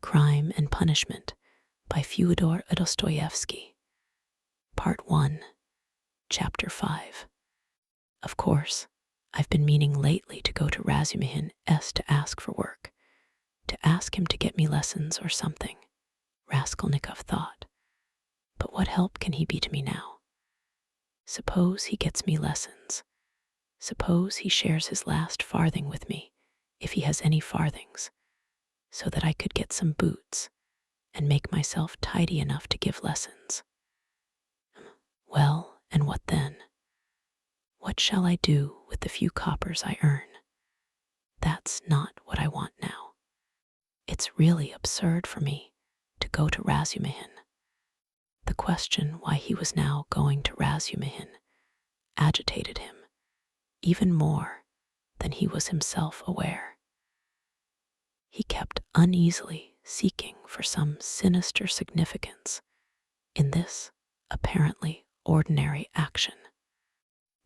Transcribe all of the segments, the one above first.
Crime and Punishment by Fyodor Dostoevsky. Part 1, Chapter 5. Of course, I've been meaning lately to go to Razumihin's to ask for work, to ask him to get me lessons or something, Raskolnikov thought. But what help can he be to me now? Suppose he gets me lessons. Suppose he shares his last farthing with me, if he has any farthings, so that I could get some boots and make myself tidy enough to give lessons. Well, and what then? What shall I do with the few coppers I earn? That's not what I want now. It's really absurd for me to go to Razumihin. The question why he was now going to Razumihin agitated him, even more than he was himself aware. He kept uneasily seeking for some sinister significance in this apparently ordinary action.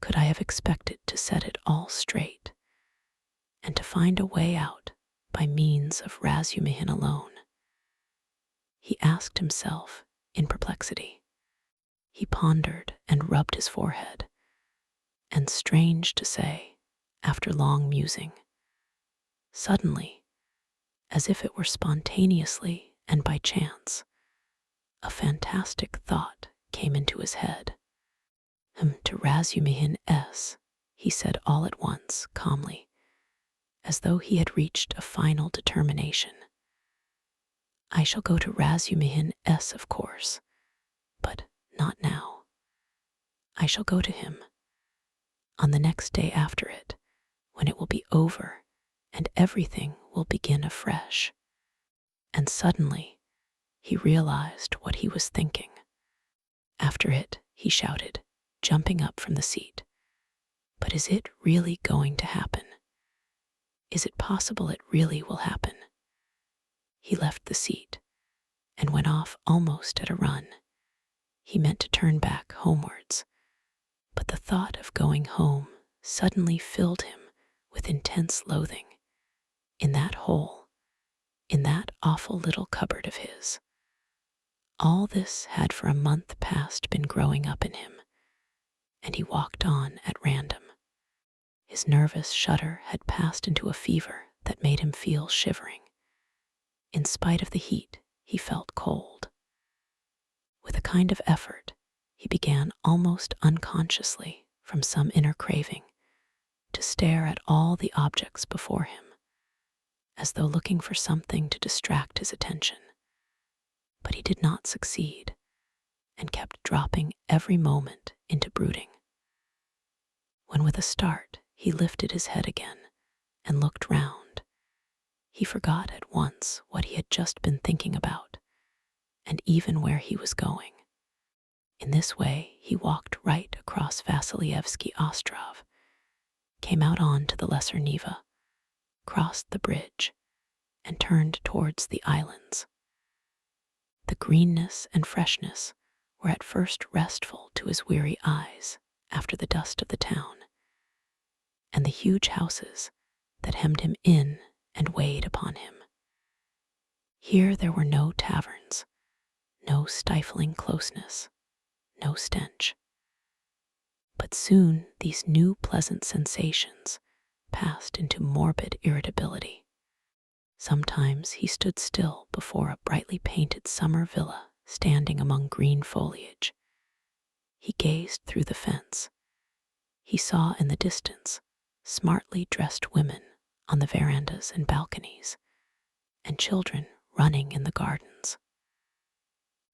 Could I have expected to set it all straight and to find a way out by means of Razumihin alone? He asked himself in perplexity. He pondered and rubbed his forehead, and strange to say, after long musing, suddenly, as if it were spontaneously and by chance, a fantastic thought came into his head. To Razumihin's, he said all at once, calmly, as though he had reached a final determination. I shall go to Razumihin's, of course, but not now. I shall go to him on the next day after it, when it will be over and everything will begin afresh. And suddenly he realized what he was thinking. After it, he shouted, jumping up from the seat, but is it really going to happen? Is it possible it really will happen? He left the seat and went off almost at a run. He meant to turn back homewards, but the thought of going home suddenly filled him with intense loathing. In that hole, in that awful little cupboard of his. All this had for a month past been growing up in him, and he walked on at random. His nervous shudder had passed into a fever that made him feel shivering. In spite of the heat, he felt cold. With a kind of effort, he began almost unconsciously, from some inner craving, to stare at all the objects before him, as though looking for something to distract his attention. But he did not succeed, and kept dropping every moment into brooding. When with a start he lifted his head again and looked round, he forgot at once what he had just been thinking about, and even where he was going. In this way he walked right across Vasilyevsky Ostrov, came out on to the Lesser Neva, crossed the bridge, and turned towards the islands. The greenness and freshness were at first restful to his weary eyes after the dust of the town, and the huge houses that hemmed him in and weighed upon him. Here there were no taverns, no stifling closeness, no stench. But soon these new pleasant sensations passed into morbid irritability. Sometimes he stood still before a brightly painted summer villa standing among green foliage. He gazed through the fence. He saw in the distance smartly dressed women on the verandas and balconies, and children running in the gardens.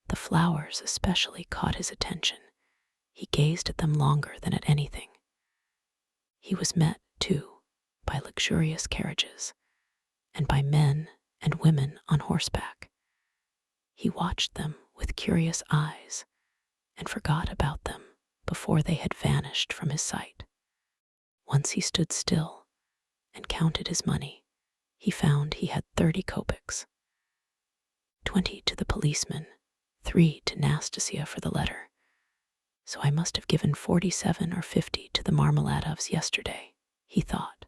The flowers especially caught his attention. He gazed at them longer than at anything. He was met, too, by luxurious carriages, and by men and women on horseback. He watched them with curious eyes and forgot about them before they had vanished from his sight. Once he stood still and counted his money. He found he had 30 kopecks, 20 to the policeman, 3 to Nastasia for the letter. So I must have given 47 or 50 to the Marmeladovs yesterday, he thought,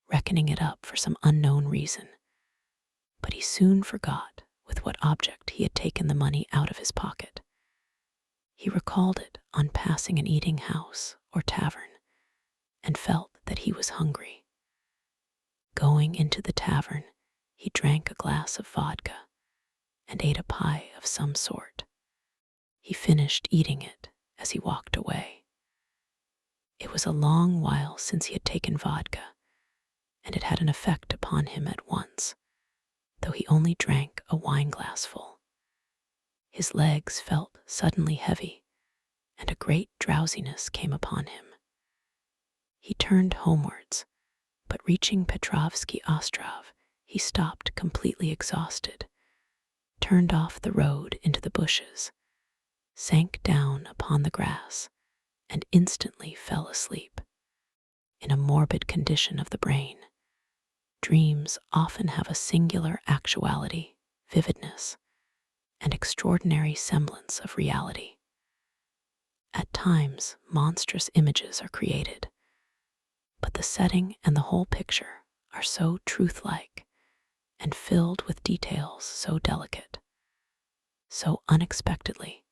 reckoning it up for some unknown reason. But he soon forgot with what object he had taken the money out of his pocket. He recalled it on passing an eating house or tavern and felt that he was hungry. Going into the tavern, he drank a glass of vodka and ate a pie of some sort. He finished eating it as he walked away. It was a long while since he had taken vodka, and it had an effect upon him at once, though he only drank a wineglassful. His legs felt suddenly heavy, and a great drowsiness came upon him. He turned homewards, but reaching Petrovsky Ostrov, he stopped completely exhausted, turned off the road into the bushes, sank down upon the grass, and instantly fell asleep. In a morbid condition of the brain, dreams often have a singular actuality, vividness, and extraordinary semblance of reality. At times, monstrous images are created, but the setting and the whole picture are so truth-like and filled with details so delicate, so unexpectedly,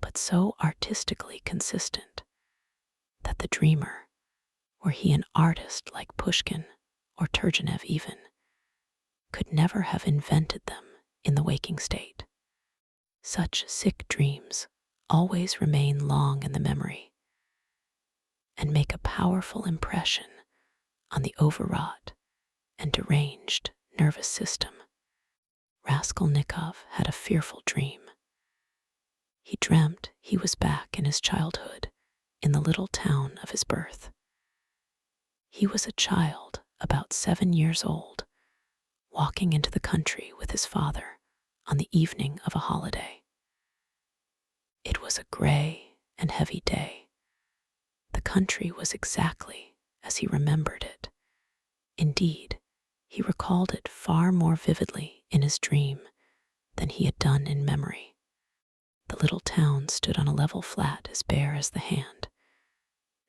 but so artistically consistent, that the dreamer, were he an artist like Pushkin or Turgenev even, could never have invented them in the waking state. Such sick dreams always remain long in the memory and make a powerful impression on the overwrought and deranged nervous system. Raskolnikov had a fearful dream. He dreamt he was back in his childhood in the little town of his birth. He was a child about 7 years old, walking into the country with his father on the evening of a holiday. It was a gray and heavy day. The country was exactly as he remembered it. Indeed, he recalled it far more vividly in his dream than he had done in memory. The little town stood on a level flat as bare as the hand.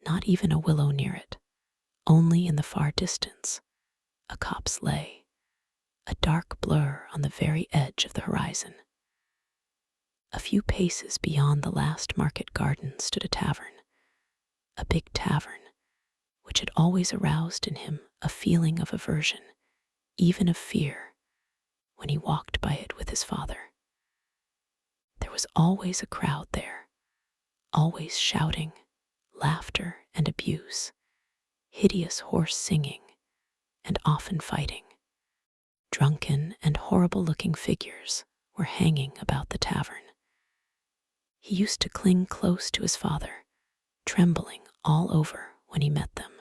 Not even a willow near it, only in the far distance, a copse lay, a dark blur on the very edge of the horizon. A few paces beyond the last market garden stood a tavern, a big tavern, which had always aroused in him a feeling of aversion, even of fear, when he walked by it with his father. There was always a crowd there, always shouting, laughter and abuse, hideous hoarse singing, and often fighting. Drunken and horrible-looking figures were hanging about the tavern. He used to cling close to his father, trembling all over when he met them.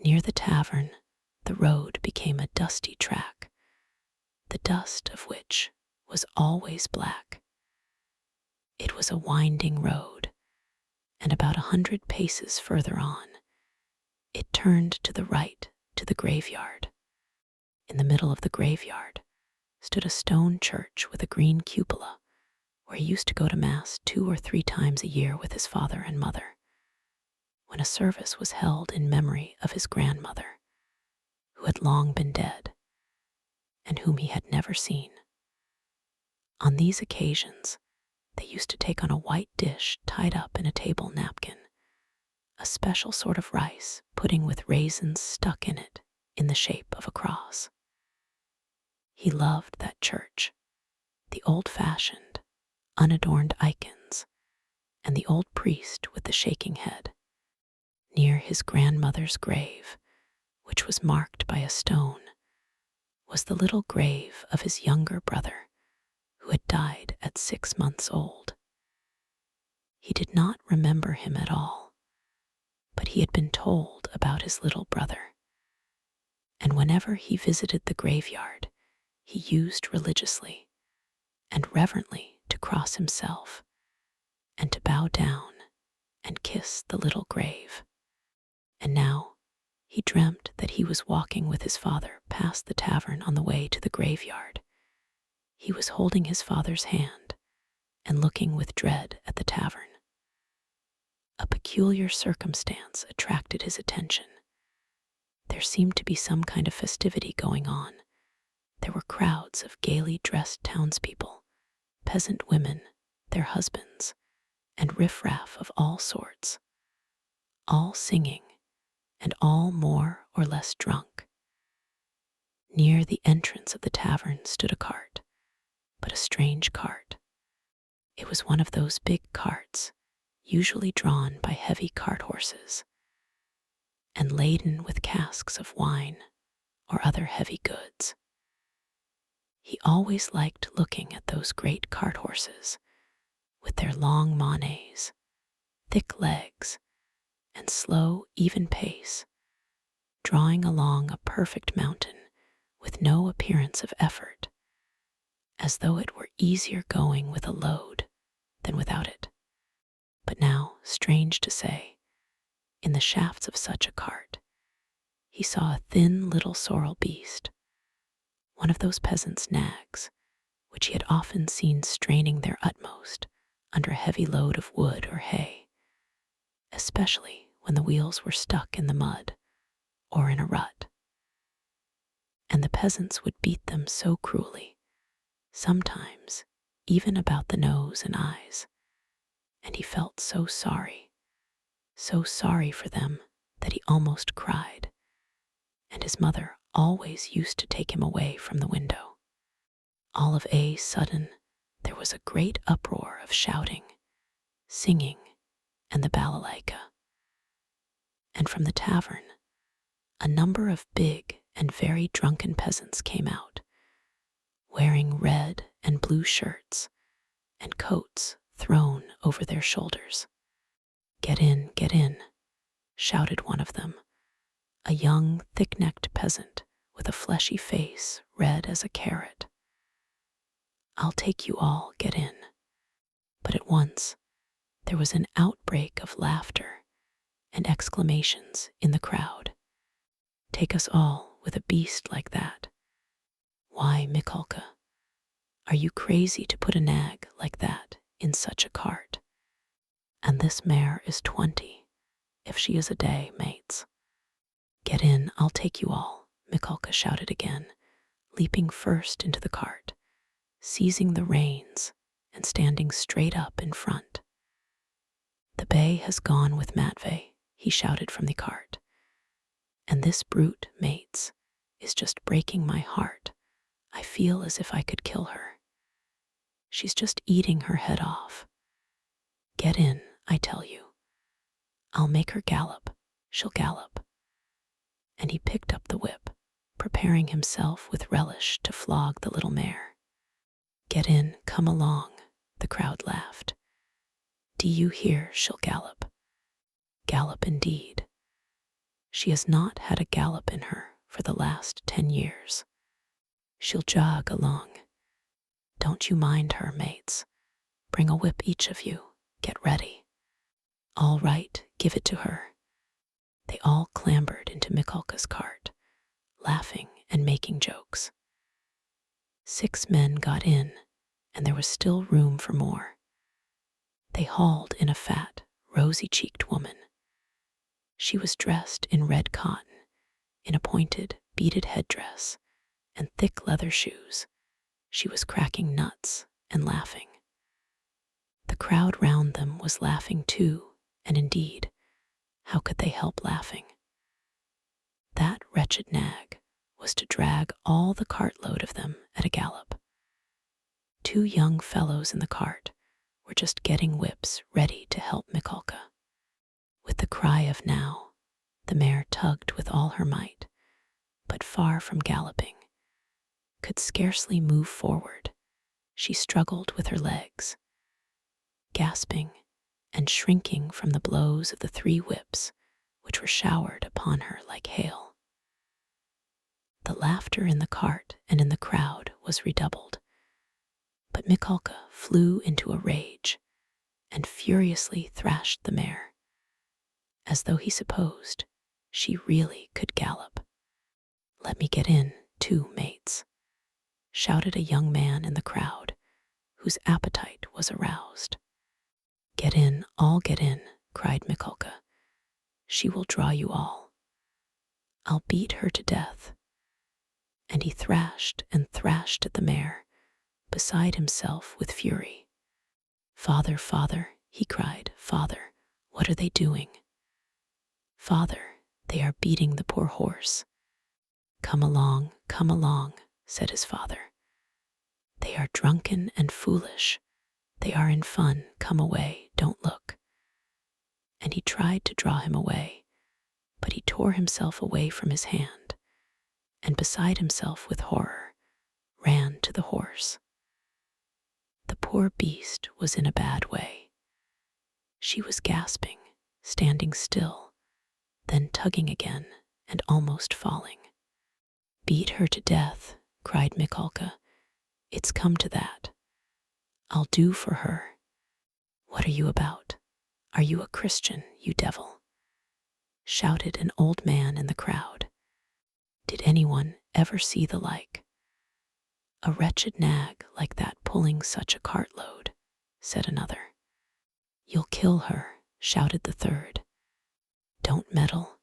Near the tavern, the road became a dusty track, the dust of which was always black. It was a winding road, and about 100 paces further on, it turned to the right to the graveyard. In the middle of the graveyard stood a stone church with a green cupola, where he used to go to Mass 2 or 3 times a year with his father and mother, when a service was held in memory of his grandmother, who had long been dead, and whom he had never seen. On these occasions, they used to take on a white dish tied up in a table napkin a special sort of rice pudding with raisins stuck in it in the shape of a cross. He loved that church, the old-fashioned, unadorned icons, and the old priest with the shaking head. Near his grandmother's grave, which was marked by a stone, was the little grave of his younger brother, who had died at 6 months old. He did not remember him at all, but he had been told about his little brother, and whenever he visited the graveyard, he used religiously and reverently to cross himself and to bow down and kiss the little grave. And now he dreamt that he was walking with his father past the tavern on the way to the graveyard. He was holding his father's hand and looking with dread at the tavern. A peculiar circumstance attracted his attention. There seemed to be some kind of festivity going on, there were crowds of gaily dressed townspeople, peasant women, their husbands, and riffraff of all sorts, all singing and all more or less drunk. Near the entrance of the tavern stood a cart, but a strange cart. It was one of those big carts, usually drawn by heavy cart horses, and laden with casks of wine or other heavy goods. He always liked looking at those great cart horses, with their long manets, thick legs, and slow, even pace, drawing along a perfect mountain with no appearance of effort, as though it were easier going with a load than without it. But now, strange to say, in the shafts of such a cart, he saw a thin little sorrel beast, one of those peasants' nags, which he had often seen straining their utmost under a heavy load of wood or hay, especially when the wheels were stuck in the mud or in a rut. And the peasants would beat them so cruelly, sometimes even about the nose and eyes, and he felt so sorry for them that he almost cried, and his mother always used to take him away from the window. All of a sudden, there was a great uproar of shouting, singing, and the balalaika. And from the tavern, a number of big and very drunken peasants came out, wearing red and blue shirts and coats thrown over their shoulders. "Get in," shouted one of them, a young, thick-necked peasant with a fleshy face red as a carrot. "I'll take you all, get in." But at once there was an outbreak of laughter and exclamations in the crowd. "Take us all with a beast like that? Why, Mikolka, are you crazy to put a nag like that in such a cart? And this mare is 20, if she is a day, mates." "Get in, I'll take you all," Mikolka shouted again, leaping first into the cart, seizing the reins and standing straight up in front. "The bay has gone with Matvey," he shouted from the cart, "and this brute, mates, is just breaking my heart. I feel as if I could kill her. She's just eating her head off. Get in, I tell you. I'll make her gallop, she'll gallop." And he picked up the whip, preparing himself with relish to flog the little mare. "Get in, come along," the crowd laughed. "Do you hear, she'll gallop? Gallop indeed. She has not had a gallop in her for the last 10 years. She'll jog along. Don't you mind her, mates. Bring a whip each of you. Get ready. All right, give it to her." They all clambered into Mikolka's cart, laughing and making jokes. 6 men got in, and there was still room for more. They hauled in a fat, rosy-cheeked woman. She was dressed in red cotton, in a pointed, beaded headdress, and thick leather shoes. She was cracking nuts and laughing. The crowd round them was laughing too, and indeed, how could they help laughing? That wretched nag was to drag all the cartload of them at a gallop. 2 young fellows in the cart were just getting whips ready to help Mikolka. With the cry of "now," the mare tugged with all her might, but far from galloping, could scarcely move forward. She struggled with her legs, gasping and shrinking from the blows of the 3 whips which were showered upon her like hail. The laughter in the cart and in the crowd was redoubled, but Mikolka flew into a rage and furiously thrashed the mare, as though he supposed she really could gallop. "Let me get in, too, mates," shouted a young man in the crowd, whose appetite was aroused. "Get in, all get in," cried Mikolka. "She will draw you all. I'll beat her to death. and he thrashed and thrashed at the mare, beside himself with fury. "Father, father," he cried, "father, what are they doing? Father, they are beating the poor horse." come along," said his father. "They are drunken and foolish. They are in fun. Come away, don't look." And he tried to draw him away, but he tore himself away from his hand, and beside himself with horror, ran to the horse. The poor beast was in a bad way. She was gasping, standing still, then tugging again and almost falling. "Beat her to death," cried Mikolka. "It's come to that. I'll do for her." "What are you about? Are you a Christian, you devil?" shouted an old man in the crowd. "Did anyone ever see the like? A wretched nag like that pulling such a cartload," said another. "You'll kill her," shouted the third. "Don't meddle.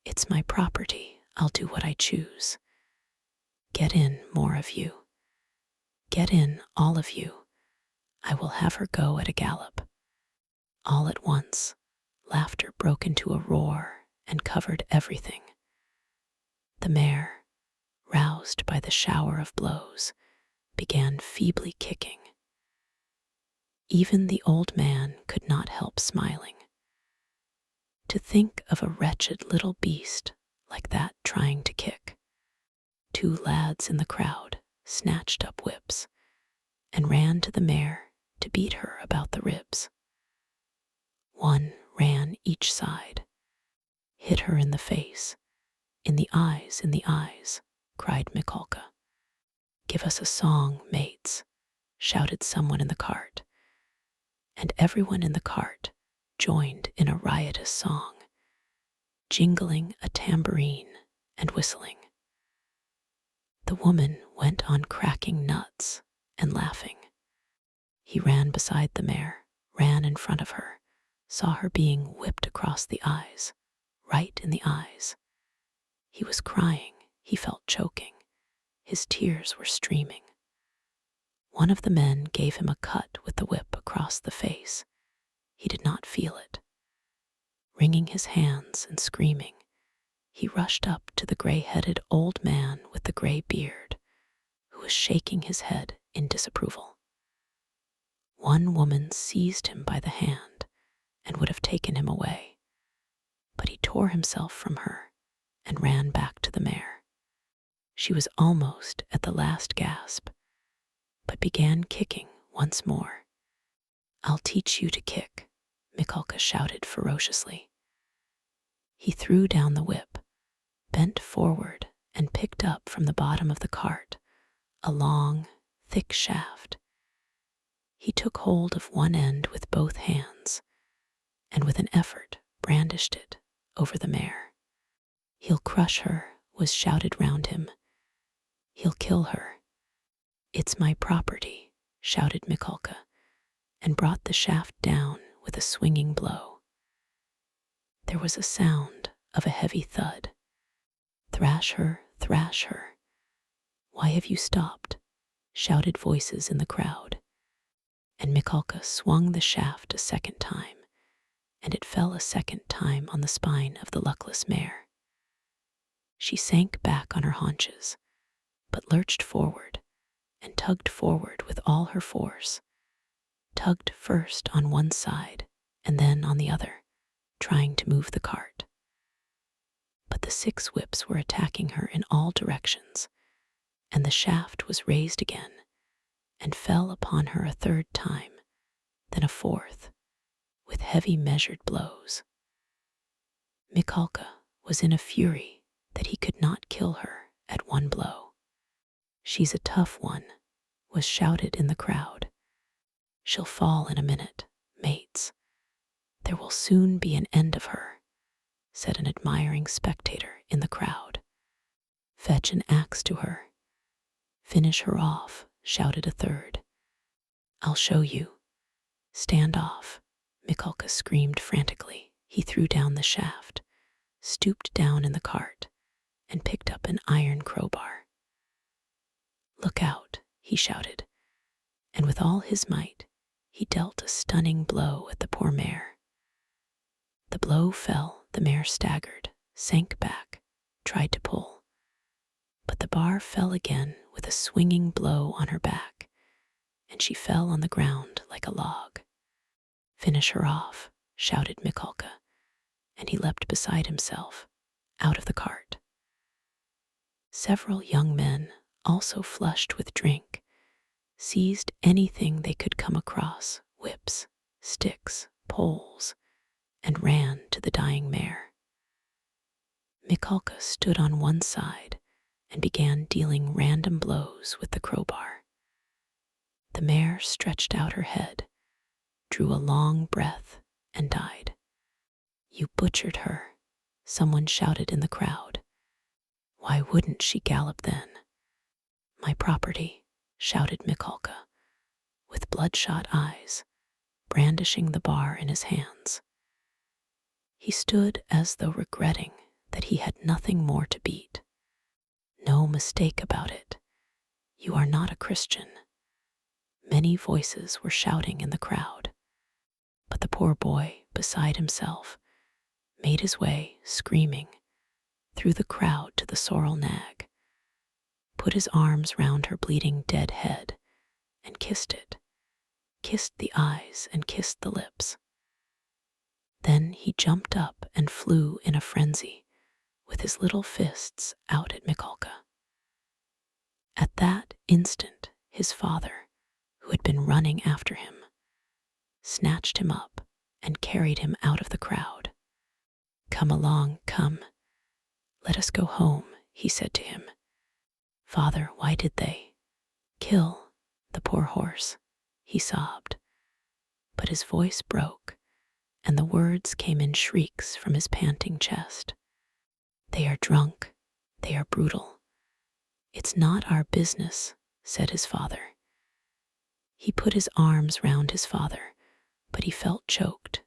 It's my property. I'll do what I choose." "Get in, more of you. Get in, all of you. I will have her go at a gallop." All at once, laughter broke into a roar and covered everything. The mare, roused by the shower of blows, began feebly kicking. Even the old man could not help smiling. To think of a wretched little beast like that trying to kick. Two lads in the crowd snatched up whips and ran to the mare to beat her about the ribs. One ran each side, hit her in the face, in the eyes, cried Mikolka. "Give us a song, mates," shouted someone in the cart, and everyone in the cart joined in a riotous song, jingling a tambourine and whistling. The woman went on cracking nuts and laughing. He ran beside the mare, ran in front of her, saw her being whipped across the eyes, right in the eyes. He was crying, he felt choking. His tears were streaming. One of the men gave him a cut with the whip across the face. He did not feel it. Wringing his hands and screaming, he rushed up to the gray-headed old man with the gray beard, who was shaking his head in disapproval. One woman seized him by the hand and would have taken him away, but he tore himself from her and ran back to the mare. She was almost at the last gasp, but began kicking once more. "I'll teach you to kick," Mikolka shouted ferociously. He threw down the whip, bent forward, and picked up from the bottom of the cart a long, thick shaft. He took hold of one end with both hands, and with an effort brandished it over the mare. "He'll crush her," was shouted round him. "He'll kill her." "It's my property," shouted Mikolka, and brought the shaft down with a swinging blow. There was a sound of a heavy thud. "Thrash her, thrash her." "Why have you stopped?" shouted voices in the crowd. And Mikolka swung the shaft a second time, and it fell a second time on the spine of the luckless mare. She sank back on her haunches, but lurched forward and tugged forward with all her force, tugged first on one side and then on the other, trying to move the cart. But the 6 whips were attacking her in all directions, and the shaft was raised again and fell upon her a third time, then a fourth, with heavy measured blows. Mikolka was in a fury that he could not kill her at one blow. "She's a tough one," was shouted in the crowd. "She'll fall in a minute, mates. There will soon be an end of her," said an admiring spectator in the crowd. "Fetch an axe to her." "Finish her off," shouted a third. "I'll show you." "Stand off," Mikolka screamed frantically. He threw down the shaft, stooped down in the cart, and picked up an iron crowbar. "Look out," he shouted, and with all his might, he dealt a stunning blow at the poor mare. The blow fell, the mare staggered, sank back, tried to pull, but the bar fell again with a swinging blow on her back, and she fell on the ground like a log. "Finish her off," shouted Mikolka, and he leapt beside himself, out of the cart. Several young men, also flushed with drink, seized anything they could come across, whips, sticks, poles, and ran to the dying mare. Mikolka stood on one side and began dealing random blows with the crowbar. The mare stretched out her head, drew a long breath, and died. "You butchered her," someone shouted in the crowd. "Why wouldn't she gallop then?" "My property," shouted Mikolka, with bloodshot eyes, brandishing the bar in his hands. He stood as though regretting that he had nothing more to beat. "No mistake about it. You are not a Christian." Many voices were shouting in the crowd, but the poor boy, beside himself, made his way, screaming, through the crowd to the sorrel nag, put his arms round her bleeding dead head, and kissed it, kissed the eyes and kissed the lips. Then he jumped up and flew in a frenzy, with his little fists out at Mikolka. At that instant, his father, who had been running after him, snatched him up and carried him out of the crowd. "Come along, come. Let us go home," he said to him. "Father, why did they kill the poor horse?" he sobbed. But his voice broke, and the words came in shrieks from his panting chest. "They are drunk. They are brutal. It's not our business," said his father. He put his arms round his father, but he felt choked.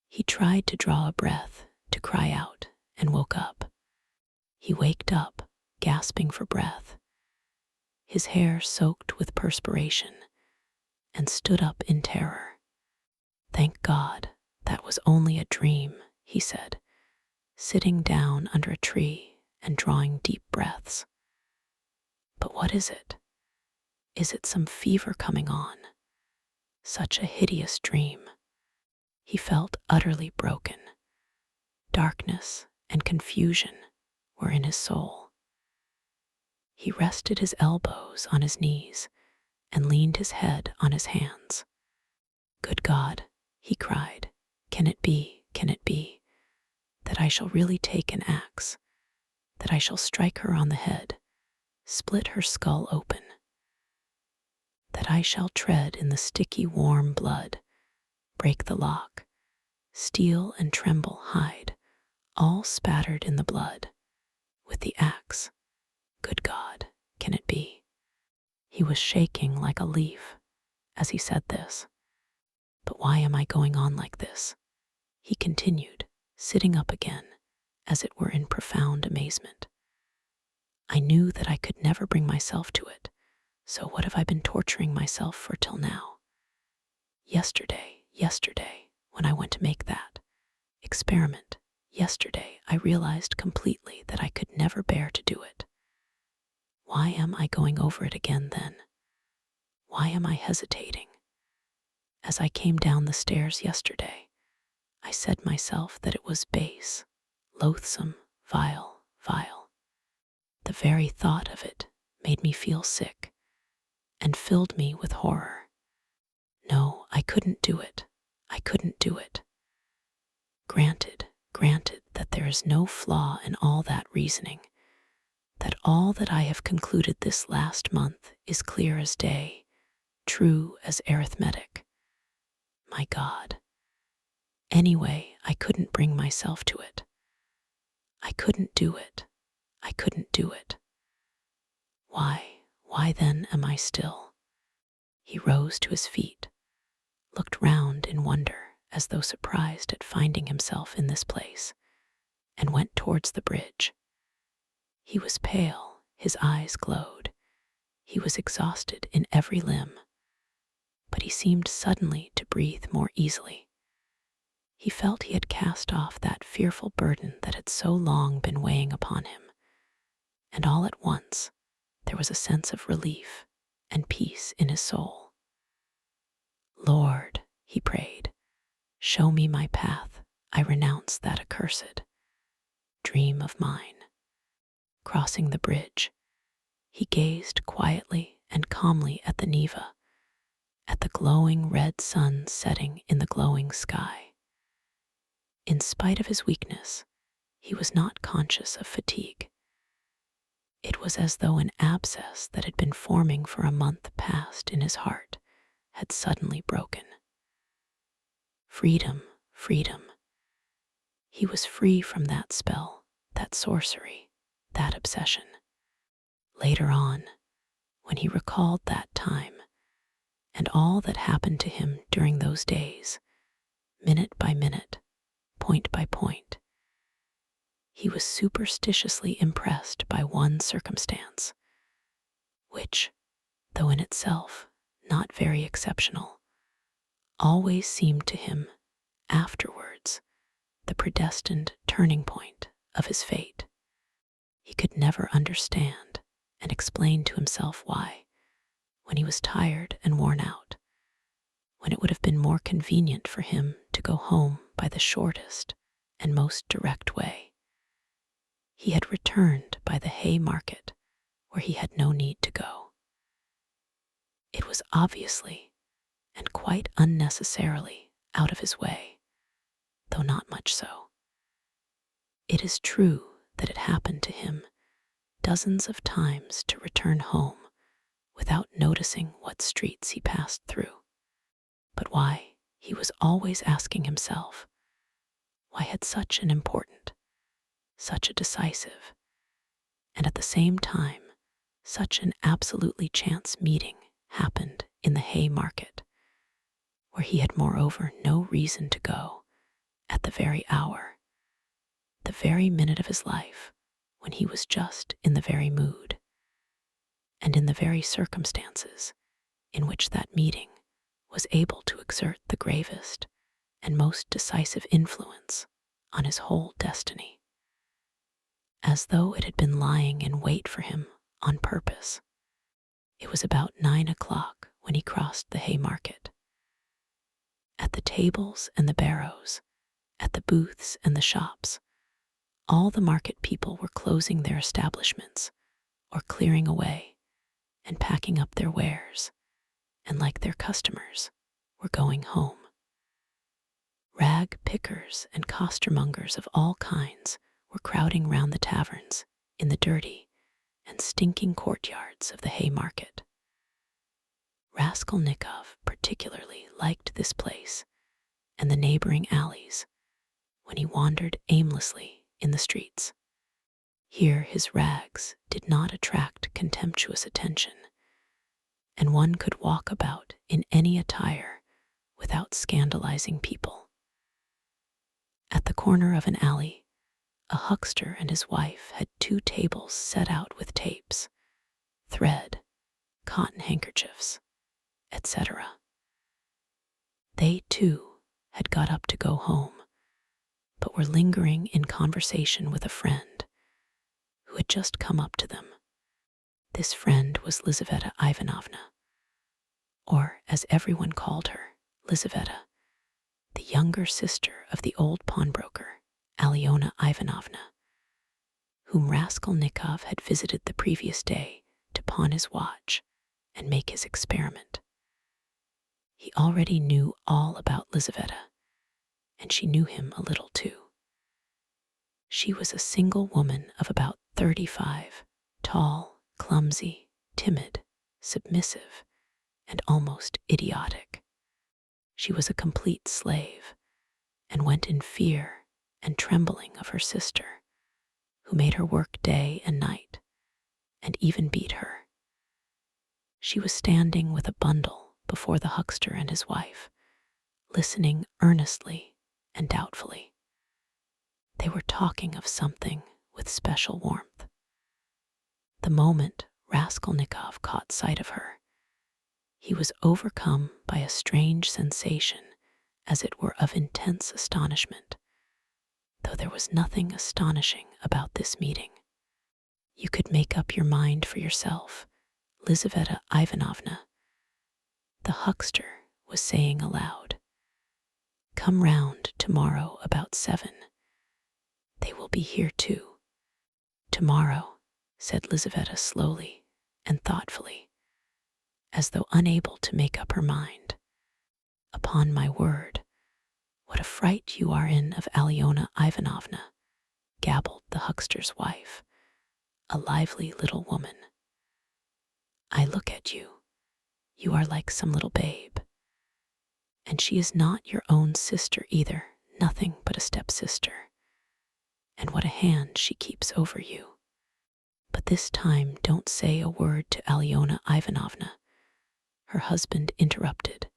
He tried to draw a breath, to cry out, and woke up. He waked up, gasping for breath, his hair soaked with perspiration, and stood up in terror. "Thank God, that was only a dream," he said, sitting down under a tree and drawing deep breaths. "But what is it? Is it some fever coming on? Such a hideous dream." He felt utterly broken. Darkness and confusion were in his soul. He rested his elbows on his knees and leaned his head on his hands. "Good God," he cried, can it be, that I shall really take an axe, that I shall strike her on the head, split her skull open, that I shall tread in the sticky warm blood, break the lock, steel and tremble hide, all spattered in the blood, with the axe? Good God, can it be?" He was shaking like a leaf as he said this. "But why am I going on like this?" he continued, sitting up again, as it were in profound amazement. "I knew that I could never bring myself to it, so what have I been torturing myself for till now? Yesterday, when I went to make that experiment, yesterday I realized completely that I could never bear to do it. Why am I going over it again then? Why am I hesitating? As I came down the stairs yesterday, I said myself that it was base, loathsome, vile. The very thought of it made me feel sick and filled me with horror. No, I couldn't do it. Granted that there is no flaw in all that reasoning, that all that I have concluded this last month is clear as day, true as arithmetic. My God. Anyway, I couldn't bring myself to it. I couldn't do it. Why then am I still? He rose to his feet, looked round in wonder as though surprised at finding himself in this place, and went towards the bridge. He was pale, His eyes glowed. He was exhausted in every limb, but he seemed suddenly to breathe more easily. He felt he had cast off that fearful burden that had so long been weighing upon him, and all at once there was a sense of relief and peace in his soul. "Lord," he prayed, "show me my path. I renounce that accursed dream of mine." Crossing the bridge, he gazed quietly and calmly at the Neva, at the glowing red sun setting in the glowing sky. In spite of his weakness, he was not conscious of fatigue. It was as though an abscess that had been forming for a month past in his heart had suddenly broken. Freedom, freedom. He was free from that spell, that sorcery, that obsession. Later on, when he recalled that time and all that happened to him during those days, minute by minute, point by point, he was superstitiously impressed by one circumstance, which, though in itself not very exceptional, always seemed to him afterwards the predestined turning point of his fate. He could never understand and explain to himself why, when he was tired and worn out, when it would have been more convenient for him to go home by the shortest and most direct way, he had returned by the hay market where he had no need to go. It was obviously and quite unnecessarily out of his way, though not much so. It is true that it happened to him dozens of times to return home without noticing what streets he passed through. But why, he was always asking himself, why had such an important, such a decisive, and at the same time such an absolutely chance meeting happened in the hay market, where he had moreover no reason to go, at the very hour, the very minute of his life, when he was just in the very mood, and in the very circumstances in which that meeting was able to exert the gravest and most decisive influence on his whole destiny, as though it had been lying in wait for him on purpose. It was about 9 o'clock when he crossed the hay market. At the tables and the barrows, at the booths and the shops, all the market people were closing their establishments or clearing away and packing up their wares, and like their customers, were going home. Rag pickers and costermongers of all kinds were crowding round the taverns in the dirty and stinking courtyards of the hay market. Raskolnikov particularly liked this place and the neighboring alleys when he wandered aimlessly in the streets. Here his rags did not attract contemptuous attention, and one could walk about in any attire without scandalizing people. At the corner of an alley, a huckster and his wife had 2 tables set out with tapes, thread, cotton handkerchiefs, etc. They, too, had got up to go home, but were lingering in conversation with a friend who had just come up to them. This friend was Lizaveta Ivanovna, or, as everyone called her, Lizaveta, the younger sister of the old pawnbroker, Alyona Ivanovna, whom Raskolnikov had visited the previous day to pawn his watch and make his experiment. He already knew all about Lizaveta, and she knew him a little too. She was a single woman of about 35, tall, clumsy, timid, submissive, and almost idiotic. She was a complete slave, and went in fear and trembling of her sister, who made her work day and night, and even beat her. She was standing with a bundle before the huckster and his wife, listening earnestly and doubtfully. They were talking of something with special warmth. The moment Raskolnikov caught sight of her, he was overcome by a strange sensation, as it were of intense astonishment, though there was nothing astonishing about this meeting. You could make up your mind for yourself, Lizaveta Ivanovna, the huckster was saying aloud. Come round tomorrow about 7. They will be here too. Tomorrow, said Lizaveta slowly and thoughtfully, as though unable to make up her mind. Upon my word, what a fright you are in of Alyona Ivanovna, gabbled the huckster's wife, a lively little woman. I look at you. You are like some little babe. And she is not your own sister either, nothing but a stepsister. And what a hand she keeps over you. But this time don't say a word to Alyona Ivanovna, her husband interrupted.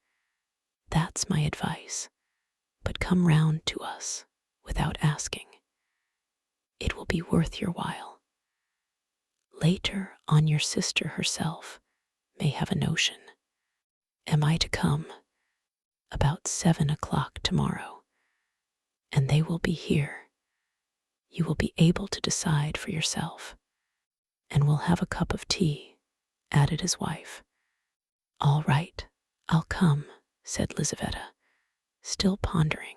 That's my advice. But come round to us without asking. It will be worth your while. Later on your sister herself may have a notion. Am I to come? About 7 o'clock tomorrow. And they will be here. You will be able to decide for yourself. And we'll have a cup of tea, added his wife. All right, I'll come, said Lizaveta, still pondering,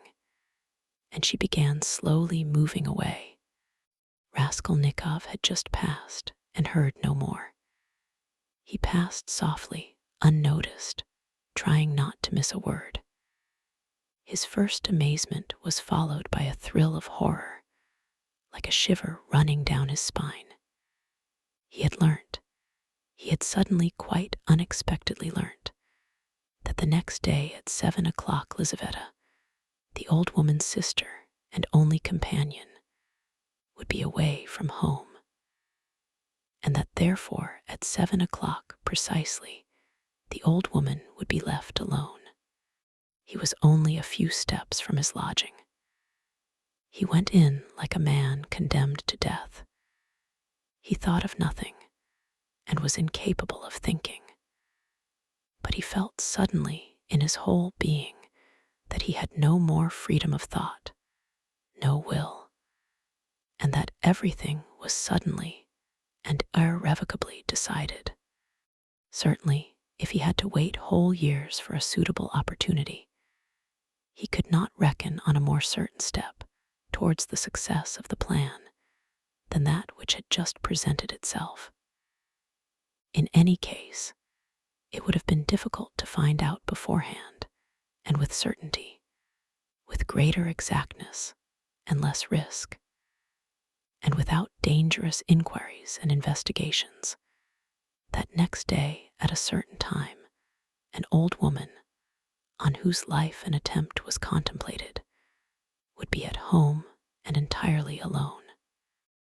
and she began slowly moving away. Raskolnikov had just passed and heard no more. He passed softly, unnoticed, trying not to miss a word. His first amazement was followed by a thrill of horror, like a shiver running down his spine. He had suddenly quite unexpectedly learnt, that the next day at 7 o'clock Lizaveta, the old woman's sister and only companion, would be away from home, and that therefore at 7 o'clock precisely the old woman would be left alone. He was only a few steps from his lodging. He went in like a man condemned to death. He thought of nothing and was incapable of thinking. But he felt suddenly in his whole being that he had no more freedom of thought, no will, and that everything was suddenly and irrevocably decided. Certainly, if he had to wait whole years for a suitable opportunity, he could not reckon on a more certain step towards the success of the plan than that which had just presented itself. In any case, it would have been difficult to find out beforehand, and with certainty, with greater exactness and less risk, and without dangerous inquiries and investigations, that next day at a certain time, an old woman, on whose life an attempt was contemplated, would be at home and entirely alone.